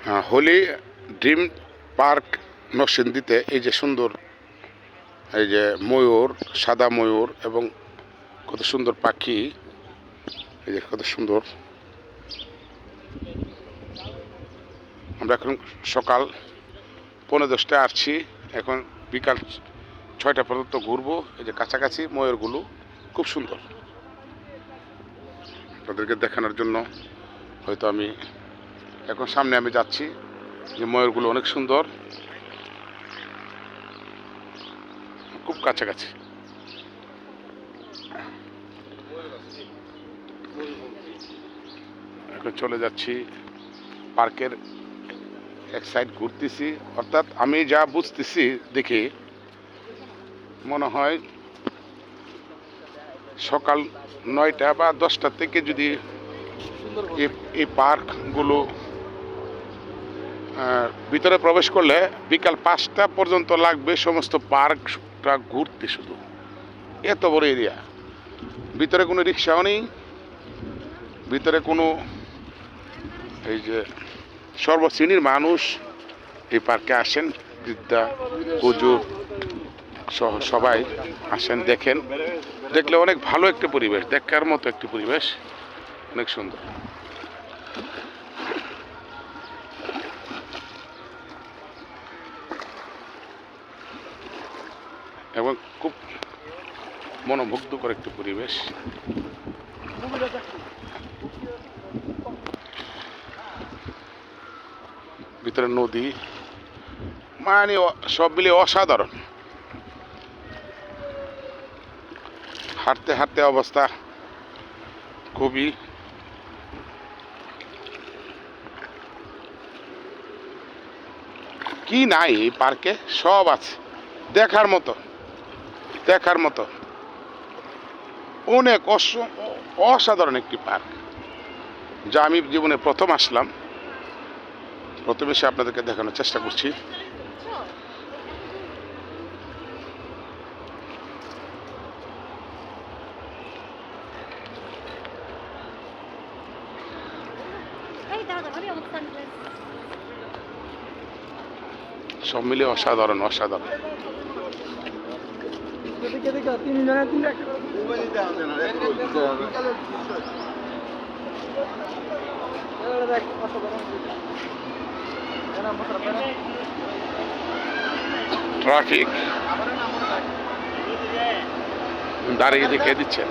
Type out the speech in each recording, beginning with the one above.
Holi dream park নরসিংদীতে এই যে সুন্দর এই যে ময়ূর, সাদা ময়ূর এবং কত সুন্দর পাখি, এই যে কত সুন্দর। আমরা এখন সকাল 10:45 আসছি, এখন বিকাল 6টা পর্যন্ত ঘুরবো। এই যে কাছাকাছি ময়ূরগুলো খুব সুন্দর, তাদেরকে দেখানোর জন্য হয়তো আমি এখন সামনে আমি যাচ্ছি। যে ময়ূরগুলো অনেক সুন্দর, খুব কাছাকাছি। এখন চলে যাচ্ছি পার্কের এক সাইড ঘুরতেছি, অর্থাৎ আমি যা বুঝতেছি দেখে মনে হয় সকাল 9টা বা 10টা থেকে যদি এই পার্কগুলো ভিতরে প্রবেশ করলে বিকাল 5টা পর্যন্ত লাগবে সমস্ত পার্কটা ঘুরতে। শুধু এত বড় এরিয়া, ভিতরে কোনো রিক্সাও নেই, ভিতরে কোনো এই যে সর্বশ্রেণীর মানুষ এই পার্কে আসেন, বৃদ্ধা হুজুর সহ সবাই আসেন, দেখেন। দেখলে অনেক ভালো একটা পরিবেশ, দেখার মতো একটি পরিবেশ, অনেক সুন্দর। এবং খুব মনোমুগ্ধকর একটি পরিবেশ। ভিতরে নদী, মানে সব মিলিয়ে অসাধারণ। হাঁটতে হাঁটতে অবস্থা খুবই কি নাই এই পার্কে, সব আছে দেখার মতো, দেখার মতো অনেক অসাধারণ একটি পার্ক, যা আমি জীবনে প্রথম আসলাম। প্রথম এসে আপনাদেরকে দেখানোর চেষ্টা করছি। সব মিলে অসাধারণ, অসাধারণ। ট্রাফিক দাঁড়িয়ে দেখিয়ে দিচ্ছে।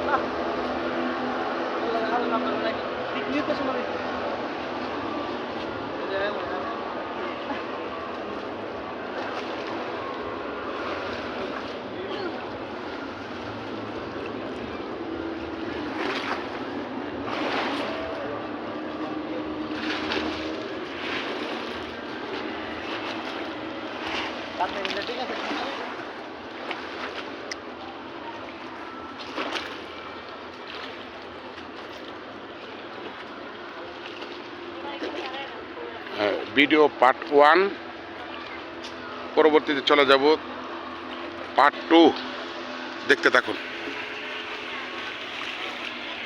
ভিডিও পার্ট 1, পরবর্তীতে চলে যাব পার্ট 2, দেখতে থাকুন।